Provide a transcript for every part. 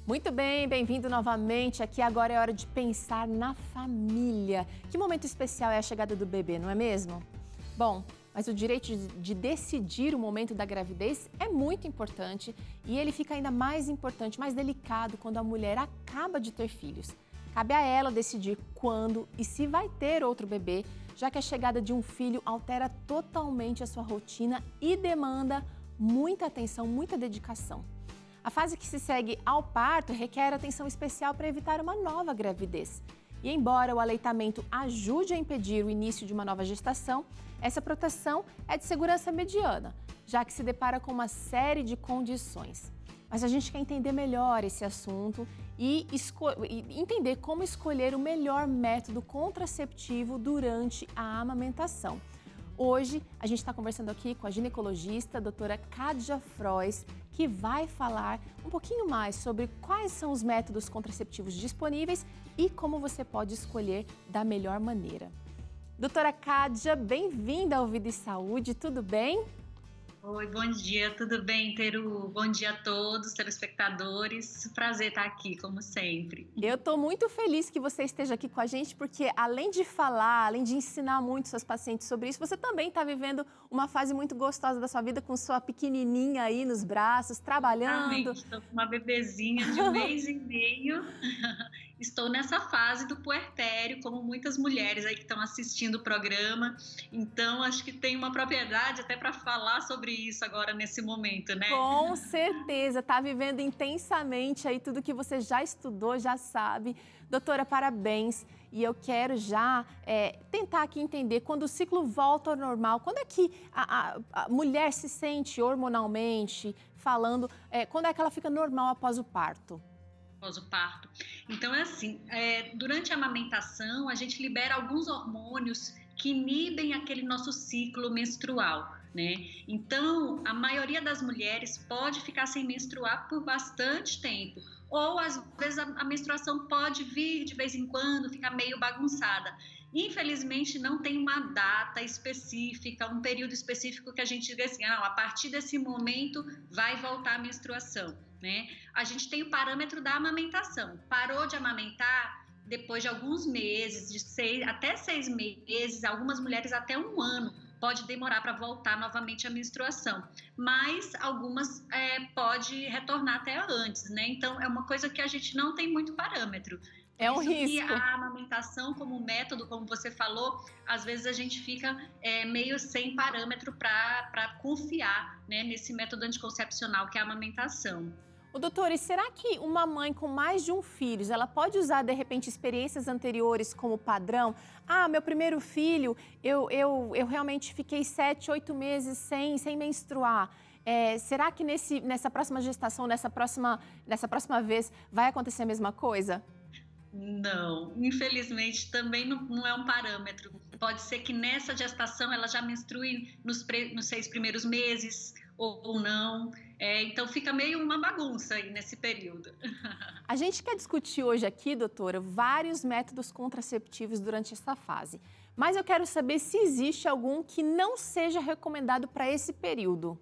Muito bem, bem-vindo novamente. Aqui agora é hora de pensar na família. Que momento especial é a chegada do bebê, não é mesmo? Bom, mas o direito de decidir o momento da gravidez é muito importante e ele fica ainda mais importante, mais delicado quando a mulher acaba de ter filhos. Cabe a ela decidir quando e se vai ter outro bebê, já que a chegada de um filho altera totalmente a sua rotina e demanda muita atenção, muita dedicação. A fase que se segue ao parto requer atenção especial para evitar uma nova gravidez. E embora o aleitamento ajude a impedir o início de uma nova gestação, essa proteção é de segurança mediana, já que se depara com uma série de condições. Mas a gente quer entender melhor esse assunto e entender como escolher o melhor método contraceptivo durante a amamentação. Hoje, a gente está conversando aqui com a ginecologista, a doutora Kádia Frois, que vai falar um pouquinho mais sobre quais são os métodos contraceptivos disponíveis e como você pode escolher da melhor maneira. Doutora Kádia, bem-vinda ao Vida e Saúde, tudo bem? Oi, bom dia, tudo bem, Teru? Bom dia a todos, telespectadores. Prazer estar aqui, como sempre. Eu estou muito feliz que você esteja aqui com a gente, porque além de falar, além de ensinar muito seus pacientes sobre isso, você também está vivendo uma fase muito gostosa da sua vida com sua pequenininha aí nos braços, trabalhando. Estou com uma bebezinha de 1 mês e meio. Estou nessa fase do puerpério, como muitas mulheres aí que estão assistindo o programa. Então, acho que tem uma propriedade até para falar sobre isso agora, nesse momento, né? Com certeza, está vivendo intensamente aí tudo que você já estudou, já sabe. Doutora, parabéns. E eu quero já tentar aqui entender quando o ciclo volta ao normal, quando é que a mulher se sente hormonalmente, falando, quando é que ela fica normal após o parto? Após o parto. Então, é assim, durante a amamentação, a gente libera alguns hormônios que inibem aquele nosso ciclo menstrual, né? Então, a maioria das mulheres pode ficar sem menstruar por bastante tempo, ou às vezes a menstruação pode vir de vez em quando, ficar meio bagunçada. Infelizmente, não tem uma data específica, um período específico que a gente diga assim, a partir desse momento vai voltar a menstruação, né? A gente tem o parâmetro da amamentação. Parou de amamentar depois de alguns meses, até 6 meses, algumas mulheres até 1 ano, pode demorar para voltar novamente a menstruação, mas algumas pode retornar até antes, né? Então, é uma coisa que a gente não tem muito parâmetro. É um Isso que risco. a amamentação como método, como você falou, às vezes a gente fica meio sem parâmetro para confiar, né, nesse método anticoncepcional que é a amamentação. Doutor, e será que uma mãe com mais de um filho, ela pode usar, de repente, experiências anteriores como padrão? Meu primeiro filho, eu realmente fiquei 7, 8 meses sem menstruar. Será que nessa próxima gestação, nessa próxima vez, vai acontecer a mesma coisa? Não, infelizmente também não é um parâmetro. Pode ser que nessa gestação ela já menstrue nos 6 primeiros meses ou não. Então fica meio uma bagunça aí nesse período. A gente quer discutir hoje aqui, doutora, vários métodos contraceptivos durante essa fase. Mas eu quero saber se existe algum que não seja recomendado para esse período.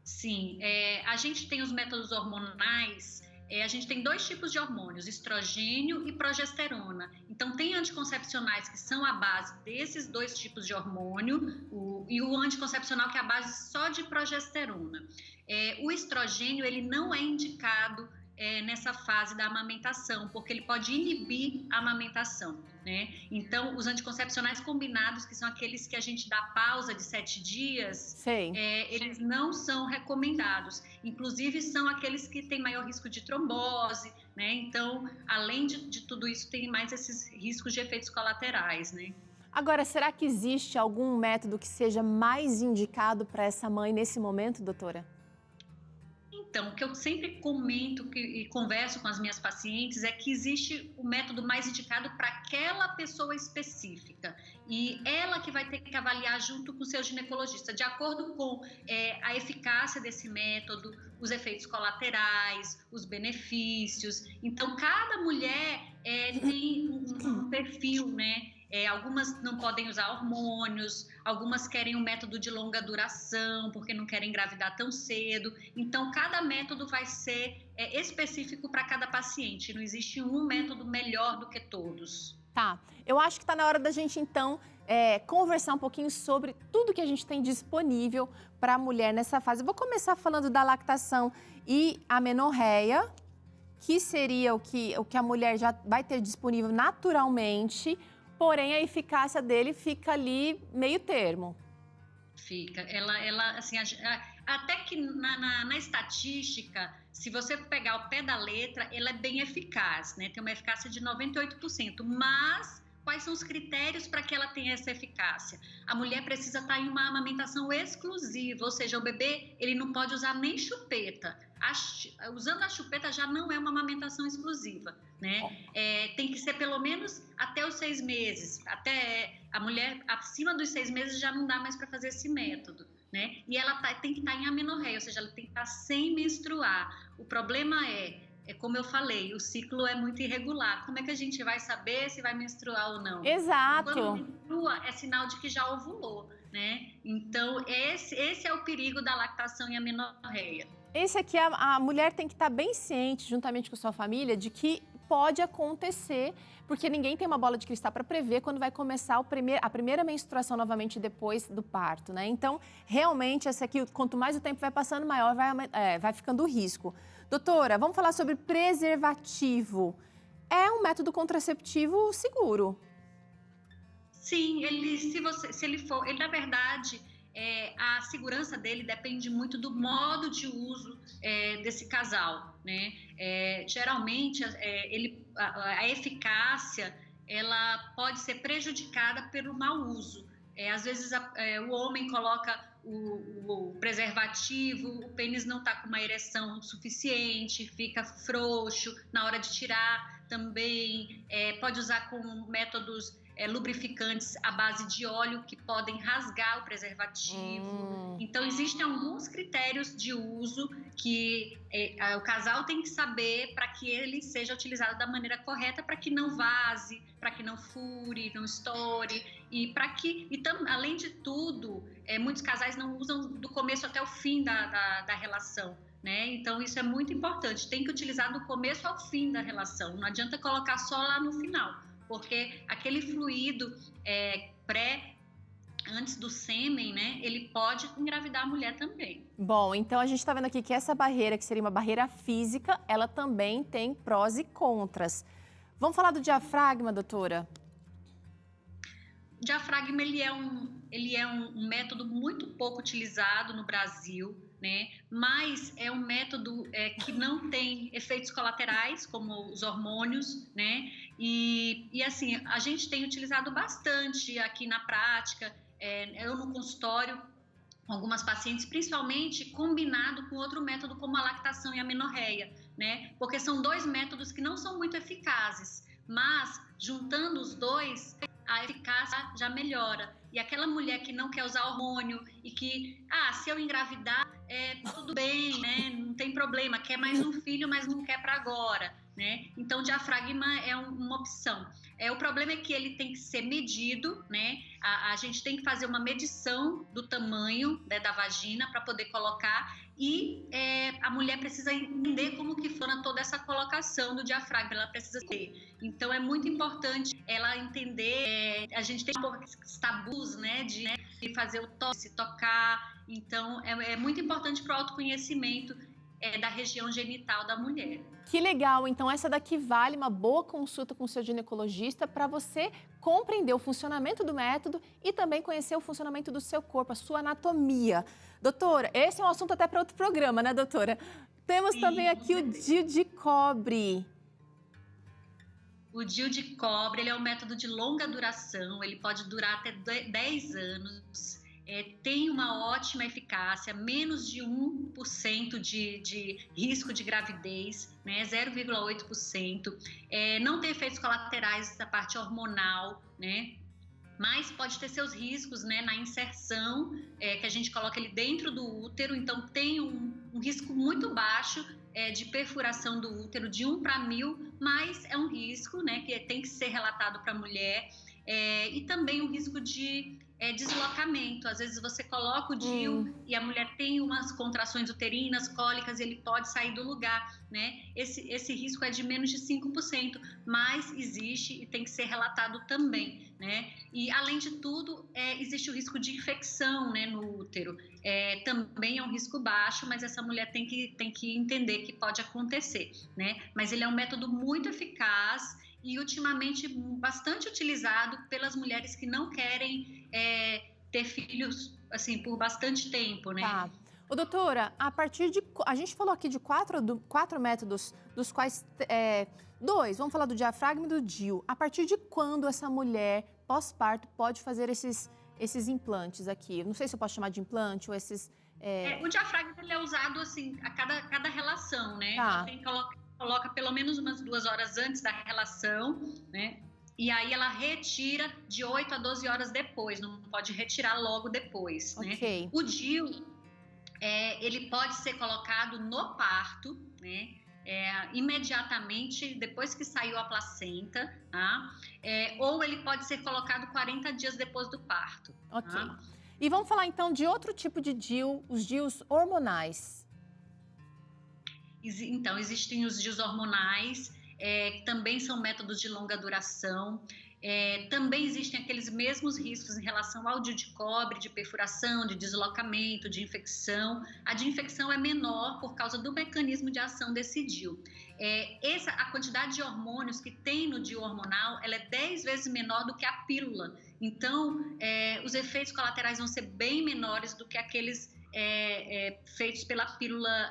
Sim, a gente tem os métodos hormonais. A gente tem 2 tipos de hormônios, estrogênio e progesterona. Então, tem anticoncepcionais que são a base desses 2 tipos de hormônio e o anticoncepcional que é a base só de progesterona. O estrogênio, ele não é indicado nessa fase da amamentação, porque ele pode inibir a amamentação, né? Então, os anticoncepcionais combinados, que são aqueles que a gente dá pausa de 7 dias, eles não são recomendados. Inclusive, são aqueles que têm maior risco de trombose, né? Então, além de tudo isso, tem mais esses riscos de efeitos colaterais, né? Agora, será que existe algum método que seja mais indicado para essa mãe nesse momento, doutora? Então, o que eu sempre comento e converso com as minhas pacientes é que existe o método mais indicado para aquela pessoa específica e ela que vai ter que avaliar junto com o seu ginecologista, de acordo com a eficácia desse método, os efeitos colaterais, os benefícios. Então, cada mulher tem um perfil, né? Algumas não podem usar hormônios, algumas querem um método de longa duração, porque não querem engravidar tão cedo. Então, cada método vai ser específico para cada paciente. Não existe um método melhor do que todos. Tá, eu acho que está na hora da gente, então, conversar um pouquinho sobre tudo que a gente tem disponível para a mulher nessa fase. Eu vou começar falando da lactação e amenorreia, que seria o que a mulher já vai ter disponível naturalmente, porém a eficácia dele fica ali meio termo. Fica. Ela assim, até que na estatística, se você pegar o pé da letra, ela é bem eficaz, né? Tem uma eficácia de 98%, mas quais são os critérios para que ela tenha essa eficácia? A mulher precisa estar em uma amamentação exclusiva, ou seja, o bebê ele não pode usar nem chupeta. Usando a chupeta já não é uma amamentação exclusiva, né? Tem que ser pelo menos até os 6 meses. Até a mulher acima dos 6 meses já não dá mais para fazer esse método, né? E ela tem que estar em amenorreia, ou seja, ela tem que estar sem menstruar. O problema como eu falei, o ciclo é muito irregular. Como é que a gente vai saber se vai menstruar ou não? Exato. Quando menstrua, é sinal de que já ovulou, né? Então, esse é o perigo da lactação e amenorreia. Esse aqui, a mulher tem que estar bem ciente, juntamente com sua família, de que pode acontecer, porque ninguém tem uma bola de cristal para prever quando vai começar a primeira menstruação novamente depois do parto, né? Então, realmente, essa aqui, quanto mais o tempo vai passando, maior vai ficando o risco. Doutora, vamos falar sobre preservativo. É um método contraceptivo seguro? Sim, ele na verdade, a segurança dele depende muito do modo de uso desse casal, né? Geralmente, a eficácia, ela pode ser prejudicada pelo mau uso. Às vezes, o homem coloca o preservativo, o pênis não está com uma ereção suficiente, fica frouxo na hora de tirar também. Pode usar com métodos lubrificantes à base de óleo que podem rasgar o preservativo. Então, existem alguns critérios de uso que o casal tem que saber para que ele seja utilizado da maneira correta, para que não vaze, para que não fure, não estoure. Além de tudo, muitos casais não usam do começo até o fim da relação, né? Então, isso é muito importante. Tem que utilizar do começo ao fim da relação. Não adianta colocar só lá no final, porque aquele fluido antes do sêmen, né, ele pode engravidar a mulher também. Bom, então a gente está vendo aqui que essa barreira, que seria uma barreira física, ela também tem prós e contras. Vamos falar do diafragma, doutora? O diafragma, ele é um método muito pouco utilizado no Brasil, né? Mas é um método que não tem efeitos colaterais, como os hormônios, né? E assim, a gente tem utilizado bastante aqui na prática, eu no consultório, com algumas pacientes, principalmente combinado com outro método como a lactação e a amenorreia, né? Porque são 2 métodos que não são muito eficazes, mas juntando os 2, a eficácia já melhora. E aquela mulher que não quer usar hormônio e que, se eu engravidar, tudo bem, né? Não tem problema, quer mais um filho, mas não quer para agora, né? Então, o diafragma é uma opção. O problema é que ele tem que ser medido, né? A gente tem que fazer uma medição do tamanho, né, da vagina para poder colocar e a mulher precisa entender como que funciona toda essa colocação do diafragma, ela precisa ter. Então, é muito importante ela entender, a gente tem um pouco de tabus, né, de fazer o toque, se tocar. Então, é muito importante para o autoconhecimento da região genital da mulher. Que legal! Então, essa daqui vale uma boa consulta com o seu ginecologista para você compreender o funcionamento do método e também conhecer o funcionamento do seu corpo, a sua anatomia. Doutora, esse é um assunto até para outro programa, né, doutora? Temos também aqui o DIU de cobre. O DIU de cobre, ele é um método de longa duração, ele pode durar até 10 anos. Tem uma ótima eficácia, menos de 1% de risco de gravidez, né, 0,8%. Não tem efeitos colaterais da parte hormonal, né, mas pode ter seus riscos, né, na inserção, que a gente coloca ele dentro do útero, então tem um risco muito baixo de perfuração do útero, de 1 para 1000, mas é um risco, né, que tem que ser relatado para a mulher. e também o risco de deslocamento. Às vezes você coloca o DIU e a mulher tem umas contrações uterinas, cólicas, e ele pode sair do lugar, né? Esse risco é de menos de 5%, mas existe e tem que ser relatado também, né? E, além de tudo, existe o risco de infecção, né, no útero. Também é um risco baixo, mas essa mulher tem que entender que pode acontecer, né? Mas ele é um método muito eficaz e ultimamente bastante utilizado pelas mulheres que não querem ter filhos assim por bastante tempo, né? Tá. Ô, doutora, a gente falou aqui de quatro métodos, dos quais dois, vamos falar do diafragma e do DIU. A partir de quando essa mulher pós-parto pode fazer esses implantes aqui? Não sei se eu posso chamar de implante ou esses... O diafragma ele é usado assim a cada relação, né? Tá. Então, coloca pelo menos umas 2 horas antes da relação, né? E aí ela retira de 8 a 12 horas depois, não pode retirar logo depois, né? Okay. O DIU, ele pode ser colocado no parto, né? Imediatamente depois que saiu a placenta, tá? Ou ele pode ser colocado 40 dias depois do parto. Ok. Tá? E vamos falar então de outro tipo de DIU, os DIUs hormonais. Então, existem os DIUs hormonais, que também são métodos de longa duração. Também existem aqueles mesmos riscos em relação ao DIU de cobre, de perfuração, de deslocamento, de infecção. A de infecção é menor por causa do mecanismo de ação desse DIU. A quantidade de hormônios que tem no DIU hormonal, ela é 10 vezes menor do que a pílula. Então, os efeitos colaterais vão ser bem menores do que aqueles feitos pela pílula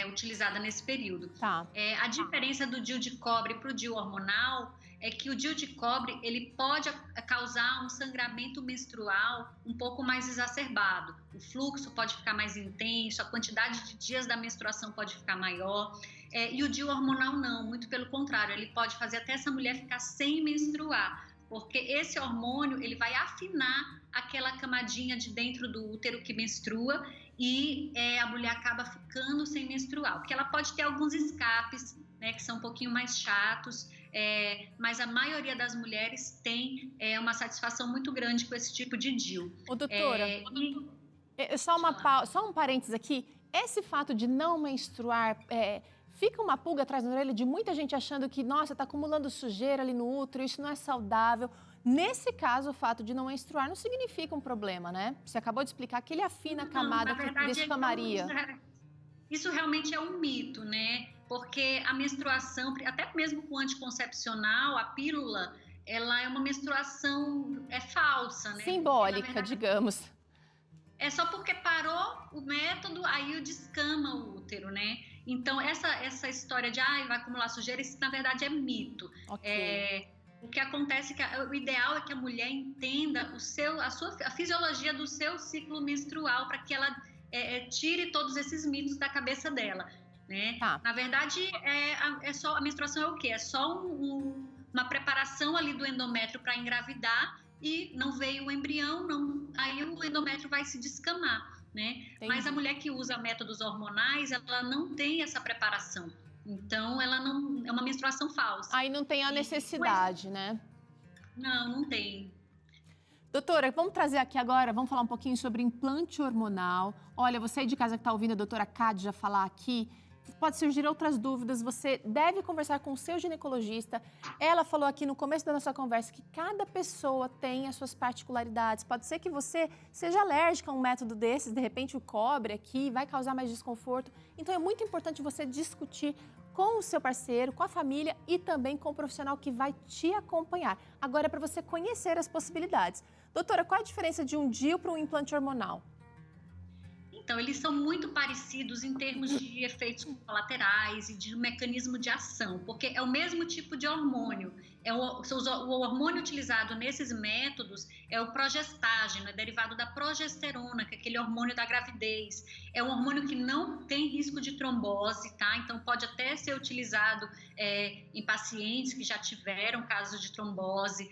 utilizada nesse período. Tá. A diferença do DIU de cobre para o DIU hormonal é que o DIU de cobre ele pode causar um sangramento menstrual um pouco mais exacerbado. O fluxo pode ficar mais intenso, a quantidade de dias da menstruação pode ficar maior. E o DIU hormonal não, muito pelo contrário, ele pode fazer até essa mulher ficar sem menstruar, porque esse hormônio ele vai afinar aquela camadinha de dentro do útero que menstrua e a mulher acaba ficando sem menstruar, porque ela pode ter alguns escapes, né, que são um pouquinho mais chatos, mas a maioria das mulheres tem uma satisfação muito grande com esse tipo de DIU. Ô, doutora, só um parênteses aqui, esse fato de não menstruar, fica uma pulga atrás da orelha de muita gente achando que, nossa, está acumulando sujeira ali no útero, isso não é saudável. Nesse caso, o fato de não menstruar não significa um problema, né? Você acabou de explicar que ele afina a camada que descamaria. Isso realmente é um mito, né? Porque a menstruação, até mesmo com o anticoncepcional, a pílula, ela é uma menstruação falsa, né? Simbólica, digamos. É só porque parou o método, aí descama o útero, né? Então, essa história de vai acumular sujeira, isso na verdade é mito. Okay. O que acontece é que o ideal é que a mulher entenda a fisiologia do seu ciclo menstrual para que ela tire todos esses mitos da cabeça dela, né? Tá. Na verdade, a menstruação é o quê? É só uma preparação ali do endométrio para engravidar e não veio o embrião, aí o endométrio vai se descamar, né? Mas a mulher que usa métodos hormonais, ela não tem essa preparação. Então, ela não é uma menstruação falsa. Aí não tem a necessidade, né? Não tem. Doutora, vamos trazer aqui agora, vamos falar um pouquinho sobre implante hormonal. Olha, você aí de casa que está ouvindo a doutora Cádia falar aqui, pode surgir outras dúvidas, você deve conversar com o seu ginecologista. Ela falou aqui no começo da nossa conversa que cada pessoa tem as suas particularidades. Pode ser que você seja alérgica a um método desses, de repente o cobre aqui vai causar mais desconforto. Então é muito importante você discutir com o seu parceiro, com a família e também com o profissional que vai te acompanhar. Agora é para você conhecer as possibilidades. Doutora, qual a diferença de um DIU para um implante hormonal? Então, eles são muito parecidos em termos de efeitos colaterais e de mecanismo de ação, porque é o mesmo tipo de hormônio. O hormônio utilizado nesses métodos é o progestágeno, é derivado da progesterona, que é aquele hormônio da gravidez. É um hormônio que não tem risco de trombose, tá? Então, pode até ser utilizado em pacientes que já tiveram casos de trombose.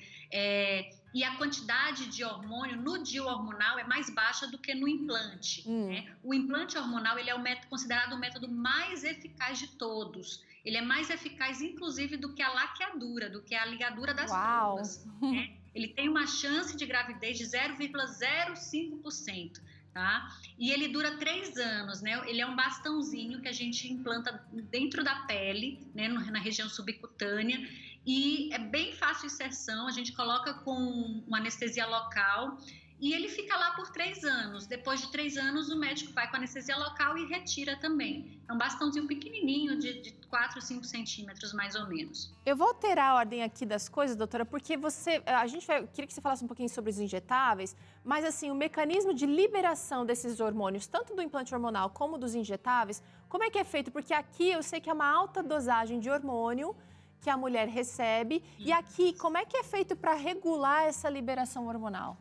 E a quantidade de hormônio no DIU hormonal é mais baixa do que no implante. Né? O implante hormonal ele é considerado o método mais eficaz de todos. Ele é mais eficaz, inclusive, do que a laqueadura, do que a ligadura das Uau! trompas, né? Ele tem uma chance de gravidez de 0,05%, tá? E ele dura 3 anos, né? Ele é um bastãozinho que a gente implanta dentro da pele, né? Na região subcutânea, e é bem fácil a inserção, a gente coloca com uma anestesia local, e ele fica lá por 3 anos. Depois de 3 anos, o médico vai com anestesia local e retira também. É um bastãozinho pequenininho, de 4, 5 centímetros, mais ou menos. Eu vou alterar a ordem aqui das coisas, doutora, porque queria que você falasse um pouquinho sobre os injetáveis, mas assim, o mecanismo de liberação desses hormônios, tanto do implante hormonal como dos injetáveis, como é que é feito? Porque aqui eu sei que é uma alta dosagem de hormônio que a mulher recebe, e aqui, como é que é feito para regular essa liberação hormonal?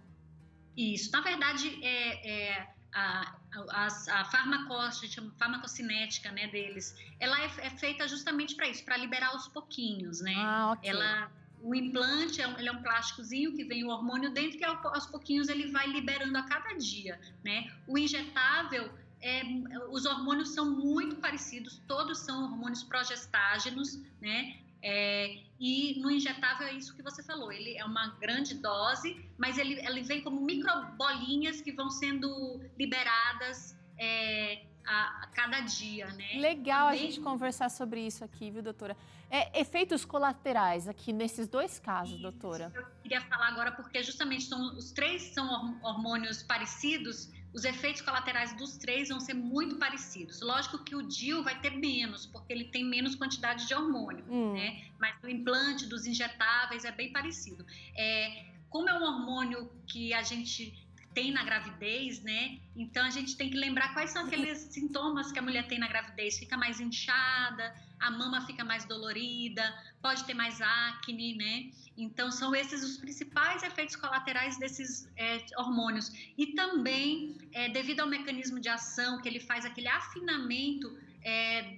Isso, na verdade, a farmacocinética, né, deles, ela é feita justamente para isso, para liberar aos pouquinhos, né? Ok. O implante ele é um plásticozinho que vem o hormônio dentro e aos pouquinhos ele vai liberando a cada dia, né? O injetável, os hormônios são muito parecidos, todos são hormônios progestágenos, né? E no injetável é isso que você falou, ele é uma grande dose, mas ele vem como microbolinhas que vão sendo liberadas a cada dia, né? Legal a gente conversar sobre isso aqui, viu, doutora? Efeitos colaterais aqui nesses 2 casos, doutora. Eu queria falar agora porque justamente os 3 são hormônios parecidos. Os efeitos colaterais dos 3 vão ser muito parecidos. Lógico que o DIU vai ter menos, porque ele tem menos quantidade de hormônio, né? Mas o implante dos injetáveis é bem parecido. Como é um hormônio que a gente tem na gravidez, né? Então a gente tem que lembrar quais são aqueles sintomas que a mulher tem na gravidez. Fica mais inchada, a mama fica mais dolorida, pode ter mais acne, né? Então são esses os principais efeitos colaterais desses hormônios. E também, devido ao mecanismo de ação, que ele faz aquele afinamento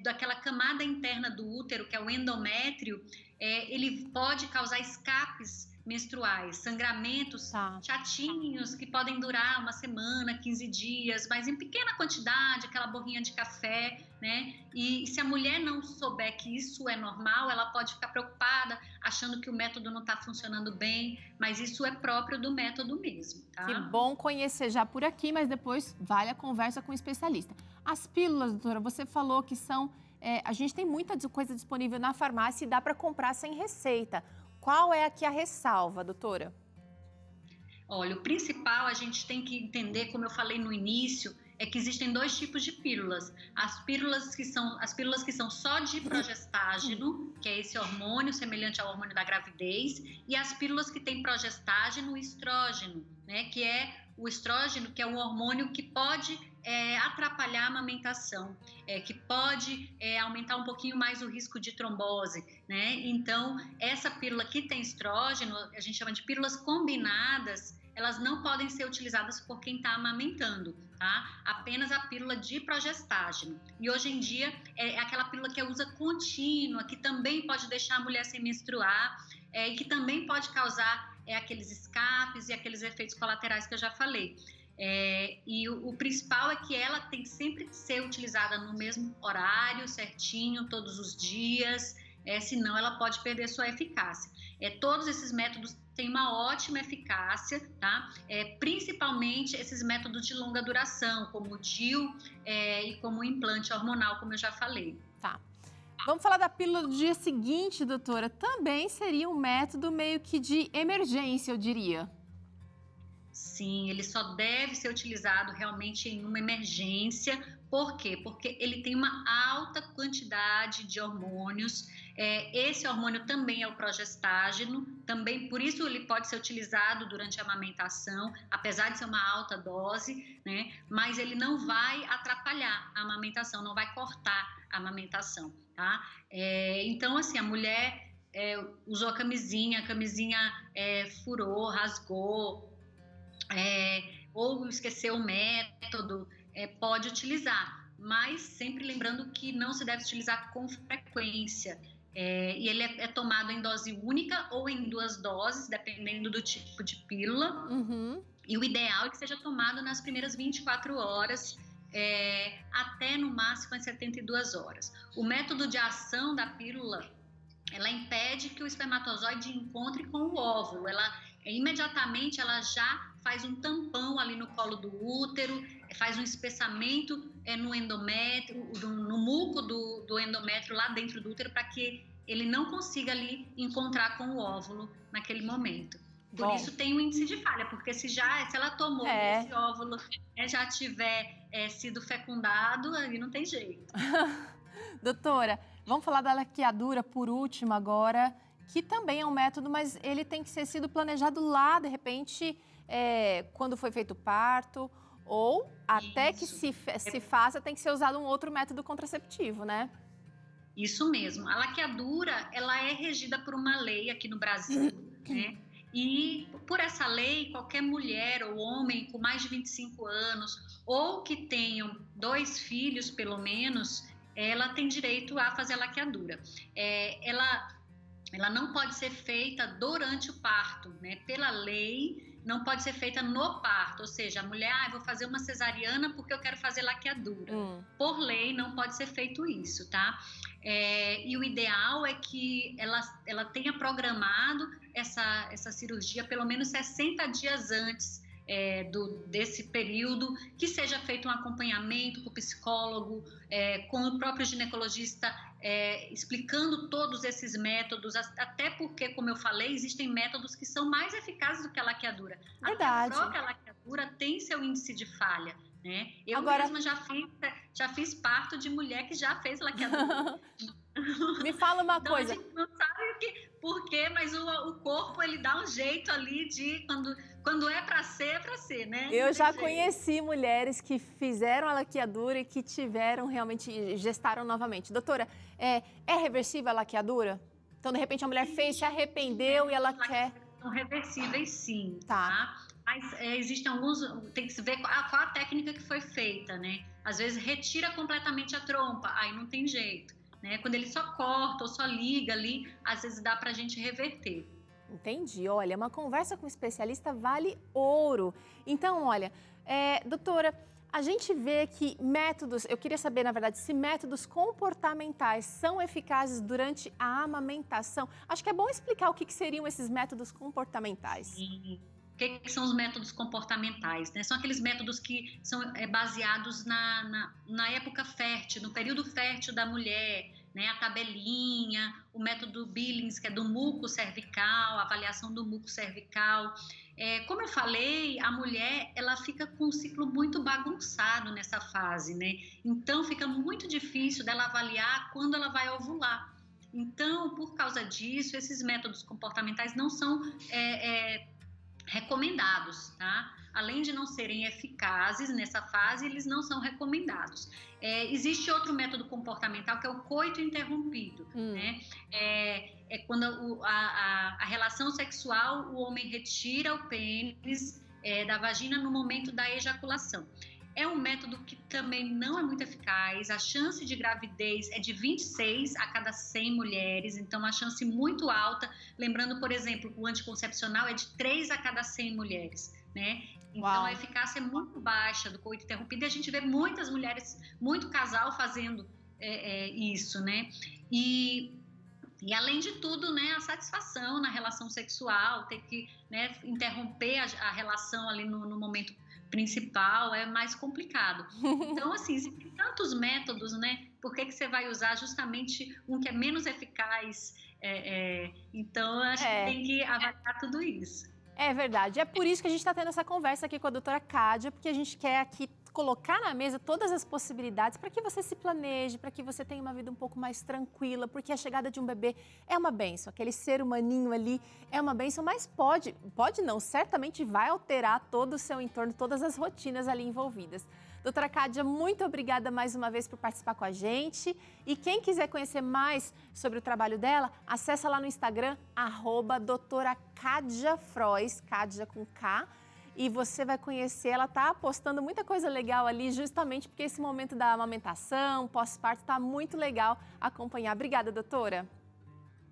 daquela camada interna do útero, que é o endométrio, ele pode causar escapes menstruais, sangramentos chatinhos que podem durar 1 semana, 15 dias, mas em pequena quantidade, aquela borrinha de café, né? E se a mulher não souber que isso é normal, ela pode ficar preocupada, achando que o método não está funcionando bem, mas isso é próprio do método mesmo, tá? Que bom conhecer já por aqui, mas depois vale a conversa com o especialista. As pílulas, doutora, você falou que são... a gente tem muita coisa disponível na farmácia e dá para comprar sem receita. Qual é aqui a ressalva, doutora? Olha, o principal a gente tem que entender, como eu falei no início, é que existem 2 tipos de pílulas. As pílulas que são só de progestágeno, que é esse hormônio semelhante ao hormônio da gravidez, e as pílulas que têm progestágeno e estrógeno, né? Que é o estrógeno, que é um hormônio que pode atrapalhar a amamentação, que pode aumentar um pouquinho mais o risco de trombose, né? Então, essa pílula que tem estrógeno, a gente chama de pílulas combinadas, elas não podem ser utilizadas por quem está amamentando, tá? Apenas a pílula de progestágeno. E hoje em dia é aquela pílula que é uso contínua, que também pode deixar a mulher sem menstruar, e que também pode causar aqueles escapes e aqueles efeitos colaterais que eu já falei. E o principal é que ela tem sempre que ser utilizada no mesmo horário, certinho, todos os dias, senão ela pode perder sua eficácia. Todos esses métodos têm uma ótima eficácia, tá? Principalmente esses métodos de longa duração, como o DIU e como o implante hormonal, como eu já falei. Tá. Vamos falar da pílula do dia seguinte, doutora. Também seria um método meio que de emergência, eu diria. Sim, ele só deve ser utilizado realmente em uma emergência. Por quê? Porque ele tem uma alta quantidade de hormônios. Esse hormônio também é o progestágeno, também por isso ele pode ser utilizado durante a amamentação, apesar de ser uma alta dose, né? Mas ele não vai atrapalhar a amamentação, não vai cortar a amamentação, tá? Então, assim, a mulher usou a camisinha furou, rasgou, ou esqueceu o método, pode utilizar, mas sempre lembrando que não se deve utilizar com frequência. E ele é tomado em dose única ou em 2 doses, dependendo do tipo de pílula. Uhum. E o ideal é que seja tomado nas primeiras 24 horas até no máximo as 72 horas. O método de ação da pílula, ela impede que o espermatozoide encontre com o óvulo. Imediatamente ela já faz um tampão ali no colo do útero, faz um espessamento no endométrio, no muco do endométrio lá dentro do útero, para que ele não consiga ali encontrar com o óvulo naquele momento. Por isso tem um índice de falha, porque se ela tomou esse óvulo, já tiver sido fecundado, aí não tem jeito. Doutora, vamos falar da laqueadura por último agora, que também é um método, mas ele tem que ser sido planejado lá, de repente, quando foi feito o parto, ou até que se faça, tem que ser usado um outro método contraceptivo, né? Isso mesmo. A laqueadura, ela é regida por uma lei aqui no Brasil, né? E por essa lei, qualquer mulher ou homem com mais de 25 anos, ou que tenham 2 filhos, pelo menos, ela tem direito a fazer a laqueadura. Ela não pode ser feita durante o parto, né? Pela lei, não pode ser feita no parto, ou seja, a mulher, eu vou fazer uma cesariana porque eu quero fazer laqueadura. Por lei, não pode ser feito isso, tá? E o ideal é que ela tenha programado essa cirurgia pelo menos 60 dias antes desse período, que seja feito um acompanhamento com o psicólogo, com o próprio ginecologista, explicando todos esses métodos, até porque, como eu falei, existem métodos que são mais eficazes do que a laqueadura. Verdade. Até a própria laqueadura tem seu índice de falha, né? Eu mesma já fiz parto de mulher que já fez laqueadura. Me fala uma coisa. A gente não sabe por quê, mas o corpo, ele dá um jeito ali de quando é para ser, né? Eu já conheci mulheres que fizeram a laqueadura e que realmente gestaram novamente. Doutora, é reversível a laqueadura? Então, de repente, a mulher fez, se arrependeu e ela quer... São reversíveis, sim, tá? Mas existem alguns... Tem que se ver qual a técnica que foi feita, né? Às vezes, retira completamente a trompa, aí não tem jeito, né? Quando ele só corta ou só liga ali, às vezes dá pra gente reverter. Entendi. Olha, uma conversa com um especialista vale ouro. Então, olha, doutora, a gente vê que métodos, eu queria saber, na verdade, se métodos comportamentais são eficazes durante a amamentação. Acho que é bom explicar o que seriam esses métodos comportamentais. Sim. O que são os métodos comportamentais, né? São aqueles métodos que são baseados na época fértil, no período fértil da mulher, né? A tabelinha, o método Billings, que é do muco cervical, a avaliação do muco cervical. Como eu falei, a mulher, ela fica com um ciclo muito bagunçado nessa fase, né? Então, fica muito difícil dela avaliar quando ela vai ovular. Então, por causa disso, esses métodos comportamentais não são recomendados, tá? Além de não serem eficazes nessa fase, eles não são recomendados. Existe outro método comportamental que é o coito interrompido, né? É quando a relação sexual, o homem retira o pênis da vagina no momento da ejaculação. É um método que também não é muito eficaz, a chance de gravidez é de 26 a cada 100 mulheres, então uma chance muito alta. Lembrando, por exemplo, que o anticoncepcional é de 3 a cada 100 mulheres, né? Então a eficácia é muito baixa do coito interrompido e a gente vê muitas mulheres, muito casal fazendo isso, né? E além de tudo, né, a satisfação na relação sexual, ter que, né, interromper a relação ali no momento principal é mais complicado. Então, assim, existem tantos métodos, né? Por que você vai usar justamente um que é menos eficaz? Então, acho que tem que avaliar tudo isso. É verdade. É por isso que a gente está tendo essa conversa aqui com a doutora Kádia, porque a gente quer aqui colocar na mesa todas as possibilidades para que você se planeje, para que você tenha uma vida um pouco mais tranquila, porque a chegada de um bebê é uma bênção, aquele ser humaninho ali é uma bênção, mas pode não, certamente vai alterar todo o seu entorno, todas as rotinas ali envolvidas. Doutora Kádia, muito obrigada mais uma vez por participar com a gente. E quem quiser conhecer mais sobre o trabalho dela, acessa lá no Instagram, @doutora-Kádia-Frois, Kádia com K. E você vai conhecer, ela está postando muita coisa legal ali, justamente porque esse momento da amamentação, pós-parto, está muito legal acompanhar. Obrigada, doutora.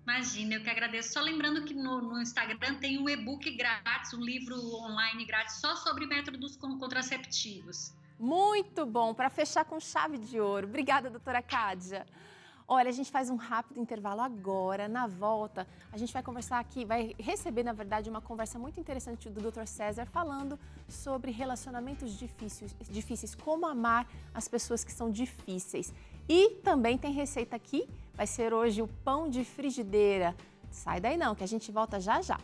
Imagina, eu que agradeço. Só lembrando que no Instagram tem um e-book grátis, um livro online grátis, só sobre métodos contraceptivos. Muito bom, para fechar com chave de ouro. Obrigada, doutora Kádia. Olha, a gente faz um rápido intervalo agora. Na volta, a gente vai conversar aqui, vai receber, na verdade, uma conversa muito interessante do Dr. César falando sobre relacionamentos difíceis, como amar as pessoas que são difíceis. E também tem receita aqui, vai ser hoje o pão de frigideira. Sai daí não, que a gente volta já já.